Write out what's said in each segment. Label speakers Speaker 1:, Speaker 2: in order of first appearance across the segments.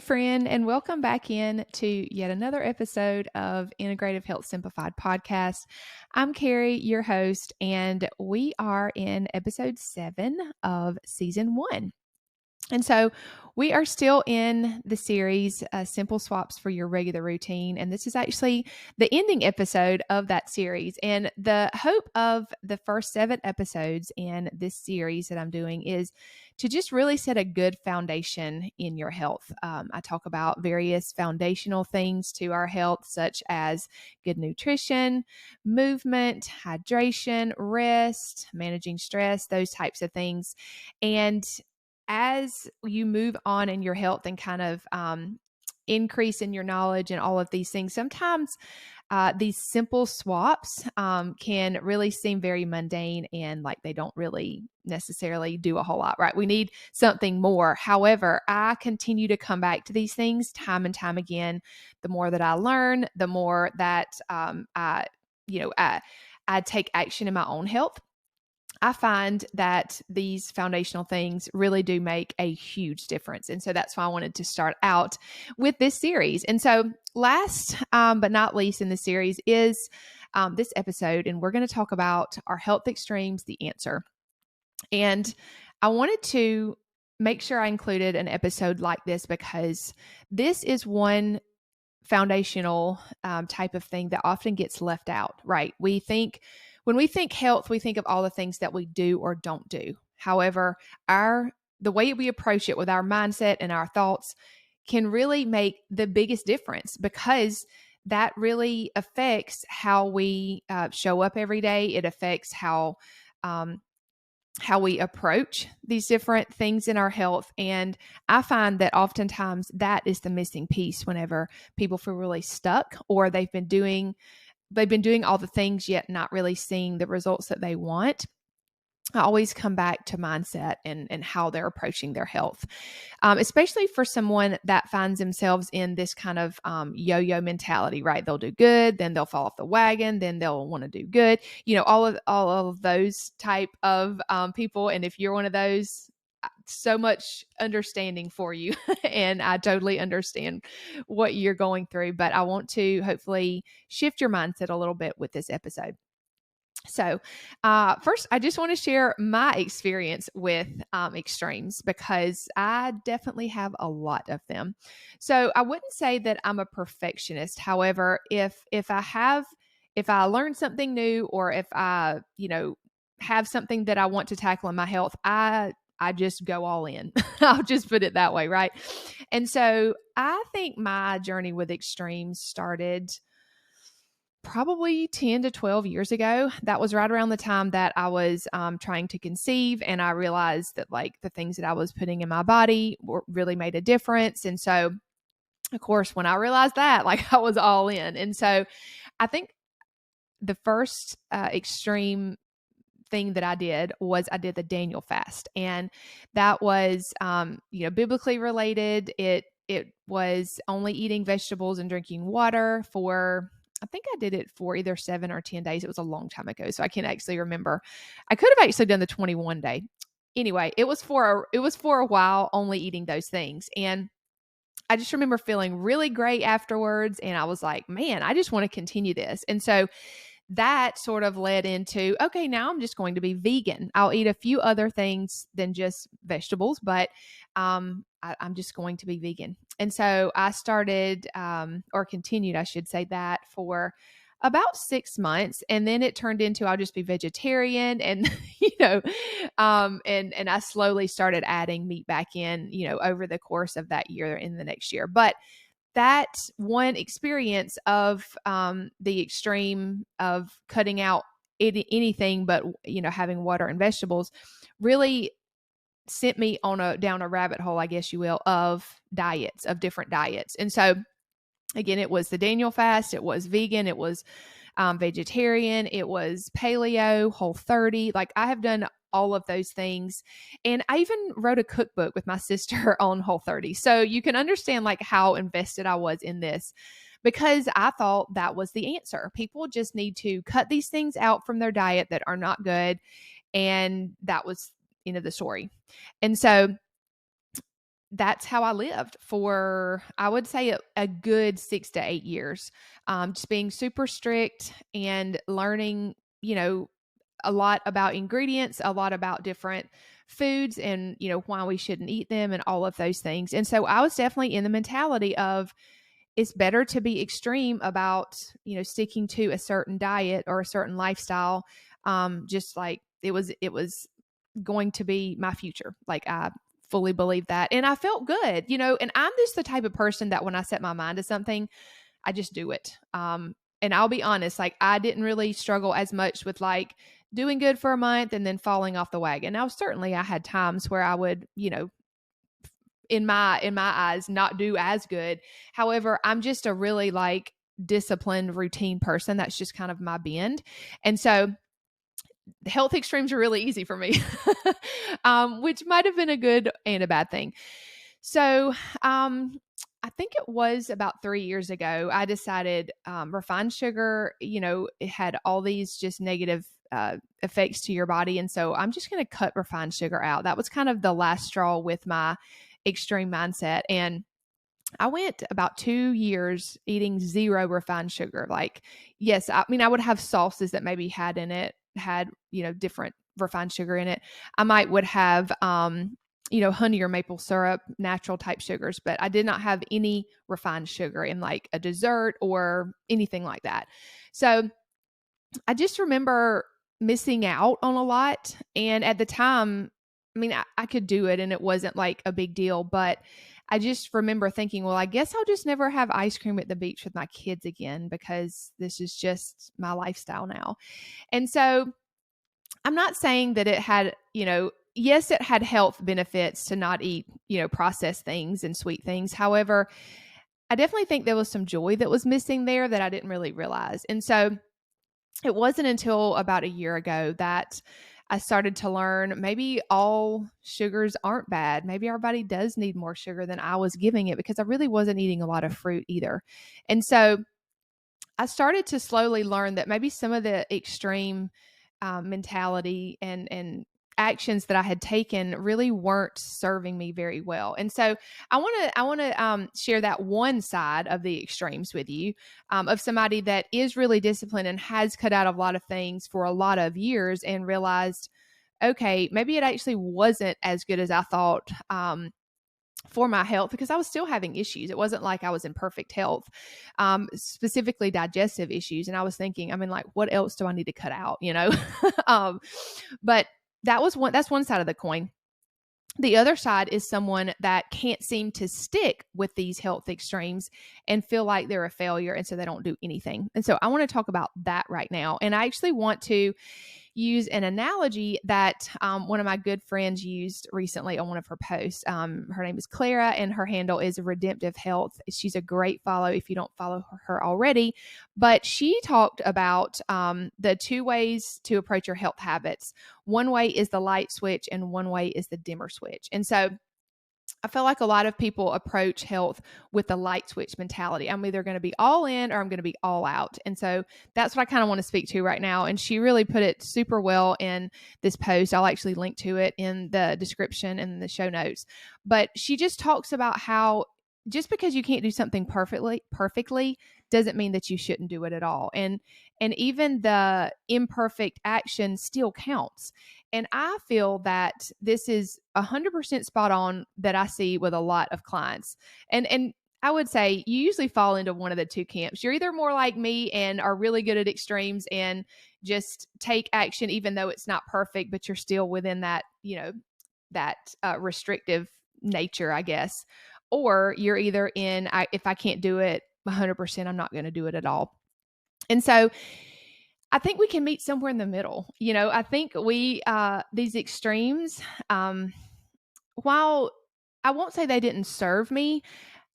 Speaker 1: friend, and welcome back in to yet another episode of Integrative Health Simplified podcast. I'm Kari, your host, and we are in episode 7 of season 1. And so we are still in the series, Simple Swaps for Your Regular Routine. And this is actually the ending episode of that series. And the hope of the first 7 episodes in this series that I'm doing is to just really set a good foundation in your health. I talk about various foundational things to our health, such as good nutrition, movement, hydration, rest, managing stress, those types of things. And as you move on in your health and kind of increase in your knowledge and all of these things, sometimes these simple swaps can really seem very mundane and like they don't really necessarily do a whole lot, right? We need something more. However, I continue to come back to these things time and time again. The more that I learn, the more that I take action in my own health. I find that these foundational things really do make a huge difference. And so that's why I wanted to start out with this series. And so last but not least in the series is this episode, and we're going to talk about our health extremes, the answer. And I wanted to make sure I included an episode like this because this is one foundational type of thing that often gets left out, right? When we think health, we think of all the things that we do or don't do. However, the way we approach it with our mindset and our thoughts can really make the biggest difference because that really affects how we show up every day. It affects how we approach these different things in our health. And I find that oftentimes that is the missing piece whenever people feel really stuck or they've been doing all the things yet not really seeing the results that they want. I always come back to mindset and how they're approaching their health, especially for someone that finds themselves in this kind of yo-yo mentality, right? They'll do good, then they'll fall off the wagon, then they'll want to do good. You know, all of those type of people. And if you're one of those, so much understanding for you. And I totally understand what you're going through, but I want to hopefully shift your mindset a little bit with this episode. So first, I just want to share my experience with extremes because I definitely have a lot of them. So I wouldn't say that I'm a perfectionist. However, if I learn something new or if I, have something that I want to tackle in my health, I just go all in. I'll just put it that way, right? And so I think my journey with extremes started probably 10 to 12 years ago. That was right around the time that I was trying to conceive, and I realized that like the things that I was putting in my body really made a difference. And so, of course, when I realized that, like I was all in. And so I think the first extreme thing that I did was I did the Daniel fast, and that was biblically related. It was only eating vegetables and drinking water for, I think I did it for either 7 or 10 days. It was a long time ago, so I can't actually remember. I could have actually done the 21 day. Anyway, it was for a while only eating those things, and I just remember feeling really great afterwards, and I was like, man, I just want to continue this. And so that sort of led into, okay, now I'm just going to be vegan. I'll eat a few other things than just vegetables, but I'm just going to be vegan. And so I started, or continued, I should say, that for about 6 months. And then it turned into, I'll just be vegetarian. And, and I slowly started adding meat back in, over the course of that year in the next year. But that one experience of the extreme of cutting out anything but, having water and vegetables really sent me down a rabbit hole, I guess you will, of different diets. And so again, it was the Daniel fast, it was vegan, it was vegetarian, it was paleo, Whole30. Like I have done all of those things. And I even wrote a cookbook with my sister on Whole30. So you can understand like how invested I was in this because I thought that was the answer. People just need to cut these things out from their diet that are not good. And that was, the story. And so that's how I lived for, I would say, a good 6 to 8 years. Just being super strict and learning, a lot about ingredients, a lot about different foods and, why we shouldn't eat them and all of those things. And so I was definitely in the mentality of it's better to be extreme about, sticking to a certain diet or a certain lifestyle. Just like it was going to be my future. Like I fully believe that. And I felt good, and I'm just the type of person that when I set my mind to something, I just do it. And I'll be honest, like I didn't really struggle as much with like doing good for a month and then falling off the wagon. Now, certainly I had times where I would, in my eyes, not do as good. However, I'm just a really like disciplined routine person. That's just kind of my bend. And so the health extremes are really easy for me, which might have been a good and a bad thing. So, I think it was about 3 years ago, I decided refined sugar, it had all these just negative effects to your body. And so I'm just going to cut refined sugar out. That was kind of the last straw with my extreme mindset. And I went about 2 years eating zero refined sugar. Like, yes, I mean, I would have sauces that maybe had, different refined sugar in it. Would have, honey or maple syrup, natural type sugars, but I did not have any refined sugar in like a dessert or anything like that. So I just remember missing out on a lot. And at the time, I mean, I could do it and it wasn't like a big deal, but I just remember thinking, well, I guess I'll just never have ice cream at the beach with my kids again because this is just my lifestyle now. And so I'm not saying that it had, yes, it had health benefits to not eat, processed things and sweet things. However, I definitely think there was some joy that was missing there that I didn't really realize. And so it wasn't until about a year ago that I started to learn maybe all sugars aren't bad. Maybe our body does need more sugar than I was giving it because I really wasn't eating a lot of fruit either. And so I started to slowly learn that maybe some of the extreme mentality and actions that I had taken really weren't serving me very well. And so I want to share that one side of the extremes with you, of somebody that is really disciplined and has cut out a lot of things for a lot of years and realized, okay, maybe it actually wasn't as good as I thought. For my health, because I was still having issues. It wasn't like I was in perfect health, specifically digestive issues. And I was thinking, I mean, like, what else do I need to cut out, but that's one side of the coin. The other side is someone that can't seem to stick with these health extremes and feel like they're a failure. And so they don't do anything. And so I want to talk about that right now. And I actually want to use an analogy that one of my good friends used recently on one of her posts. Her name is Clara and her handle is Redemptive Health. She's a great follow if you don't follow her already. But she talked about the two ways to approach your health habits. One way is the light switch and one way is the dimmer switch. And so I feel like a lot of people approach health with the light switch mentality. I'm either going to be all in or I'm going to be all out. And so that's what I kind of want to speak to right now. And she really put it super well in this post. I'll actually link to it in the description and the show notes. But she just talks about how just because you can't do something perfectly doesn't mean that you shouldn't do it at all. And even the imperfect action still counts. And I feel that this is 100% spot on that I see with a lot of clients. And I would say you usually fall into one of the two camps. You're either more like me and are really good at extremes and just take action even though it's not perfect, but you're still within that, restrictive nature, I guess. Or you're either in, if I can't do it 100%, I'm not going to do it at all. And so I think we can meet somewhere in the middle. I think these extremes, while I won't say they didn't serve me,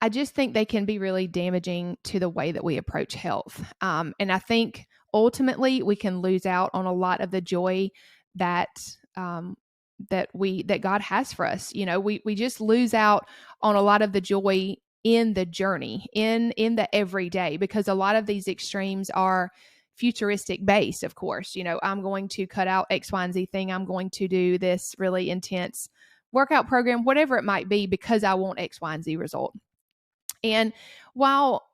Speaker 1: I just think they can be really damaging to the way that we approach health. And I think ultimately we can lose out on a lot of the joy that God has for us. We just lose out on a lot of the joy in the journey, in the everyday, because a lot of these extremes are futuristic based, of course. I'm going to cut out X, Y, and Z thing. I'm going to do this really intense workout program, whatever it might be, because I want X, Y, and Z result. And while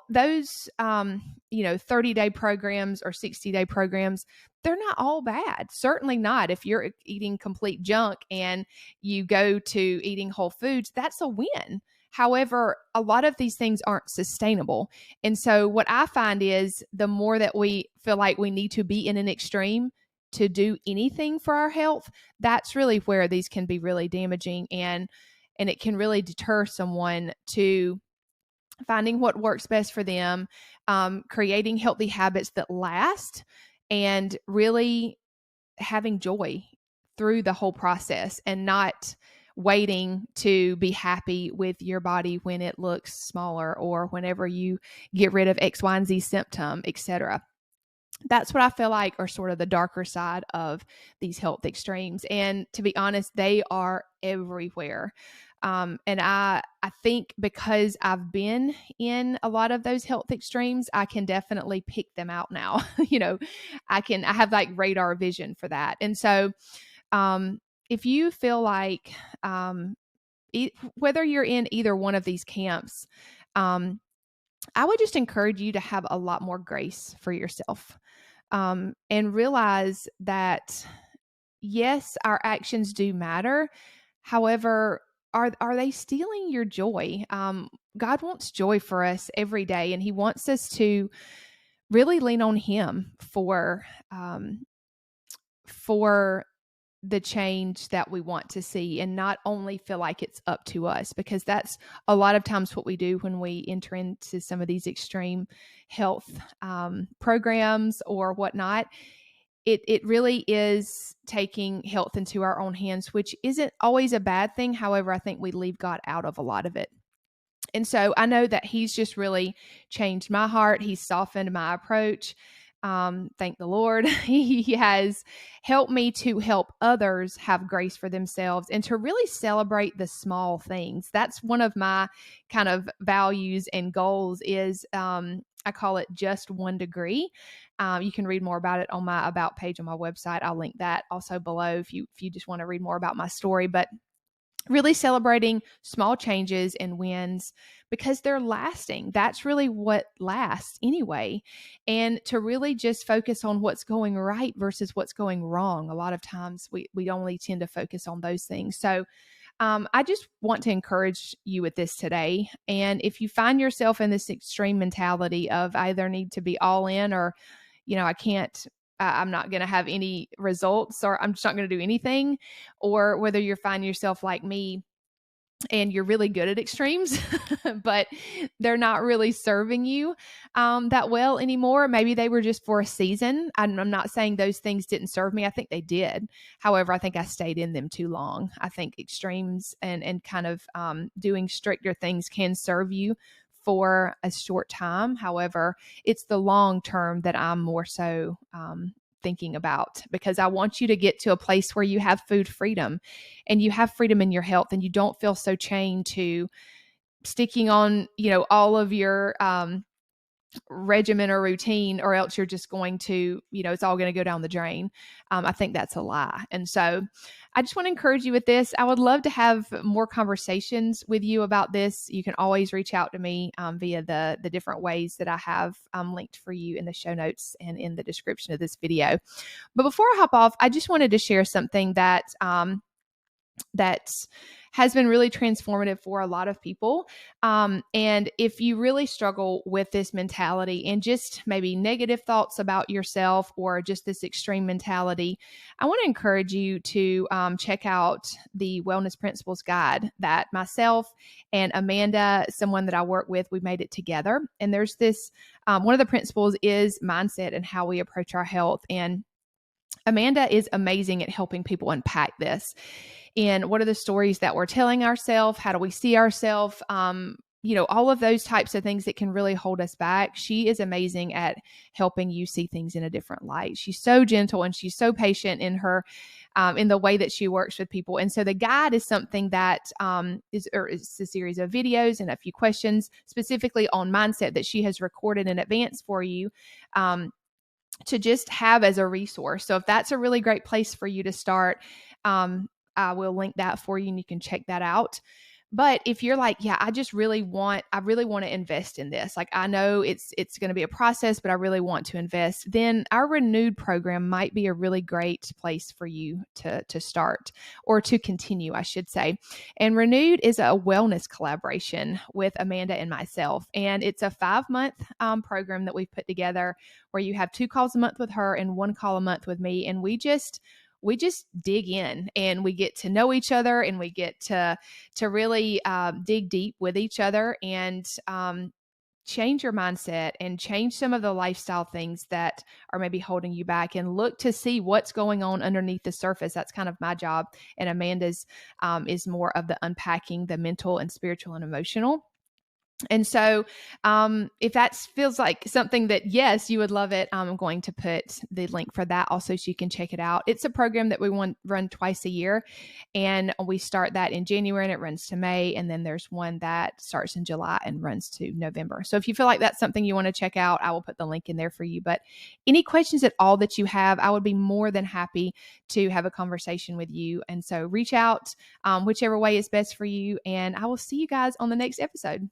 Speaker 1: those 30-day programs or 60-day programs, they're not all bad. Certainly not. If you're eating complete junk and you go to eating whole foods, that's a win. However, a lot of these things aren't sustainable. And so what I find is the more that we feel like we need to be in an extreme to do anything for our health, that's really where these can be really damaging, and it can really deter someone to finding what works best for them, creating healthy habits that last, and really having joy through the whole process, and not waiting to be happy with your body when it looks smaller or whenever you get rid of X, Y, and Z symptom, etc. That's what I feel like are sort of the darker side of these health extremes. And to be honest, they are everywhere. And I think because I've been in a lot of those health extremes, I can definitely pick them out now. I have like radar vision for that. And so, if you feel like, whether you're in either one of these camps, I would just encourage you to have a lot more grace for yourself, and realize that, yes, our actions do matter. However, are they stealing your joy? God wants joy for us every day, and He wants us to really lean on Him for the change that we want to see, and not only feel like it's up to us, because that's a lot of times what we do when we enter into some of these extreme health programs or whatnot. It really is taking health into our own hands, which isn't always a bad thing. However, I think we leave God out of a lot of it. And so I know that He's just really changed my heart. He's softened my approach. Thank the Lord. He has helped me to help others have grace for themselves and to really celebrate the small things. That's one of my kind of values and goals is, I call it just 1 degree. You can read more about it on my About page on my website. I'll link that also below if you just want to read more about my story. But really celebrating small changes and wins, because they're lasting. That's really what lasts anyway. And to really just focus on what's going right versus what's going wrong. A lot of times we only tend to focus on those things. So I just want to encourage you with this today. And if you find yourself in this extreme mentality of I either need to be all in, or, I can't, I'm not going to have any results, or I'm just not going to do anything, or whether you find yourself like me and you're really good at extremes, but they're not really serving you that well anymore. Maybe they were just for a season. I'm not saying those things didn't serve me. I think they did. However, I think I stayed in them too long. I think extremes and kind of doing stricter things can serve you for a short time. However, it's the long term that I'm more so thinking about, because I want you to get to a place where you have food freedom and you have freedom in your health, and you don't feel so chained to sticking on, all of your regimen or routine, or else you're just going to, it's all going to go down the drain. I think that's a lie. And so I just want to encourage you with this. I would love to have more conversations with you about this. You can always reach out to me via the different ways that I have linked for you in the show notes and in the description of this video. But before I hop off, I just wanted to share something that has been really transformative for a lot of people. And if you really struggle with this mentality and just maybe negative thoughts about yourself, or just this extreme mentality, I want to encourage you to check out the Wellness Principles Guide that myself and Amanda, someone that I work with, we made it together. And there's this, one of the principles is mindset and how we approach our health. And Amanda is amazing at helping people unpack this. And what are the stories that we're telling ourselves? How do we see ourselves? All of those types of things that can really hold us back. She is amazing at helping you see things in a different light. She's so gentle and she's so patient in her, in the way that she works with people. And so the guide is something that is a series of videos and a few questions specifically on mindset that she has recorded in advance for you. To just have as a resource. So if that's a really great place for you to start, I will link that for you and you can check that out. But if you're like, yeah, I really want to invest in this. Like, I know it's going to be a process, but I really want to invest. Then our Renewed program might be a really great place for you to start, or to continue, I should say. And Renewed is a wellness collaboration with Amanda and myself. And it's a 5-month program that we've put together where you have 2 calls a month with her and 1 call a month with me. And we just dig in and we get to know each other, and we get to really dig deep with each other, and change your mindset and change some of the lifestyle things that are maybe holding you back, and look to see what's going on underneath the surface. That's kind of my job. And Amanda's is more of the unpacking the mental and spiritual and emotional. And so if that feels like something that, yes, you would love it, I'm going to put the link for that also so you can check it out. It's a program that we run twice a year, and we start that in January and it runs to May. And then there's one that starts in July and runs to November. So if you feel like that's something you want to check out, I will put the link in there for you. But any questions at all that you have, I would be more than happy to have a conversation with you. And so reach out whichever way is best for you. And I will see you guys on the next episode.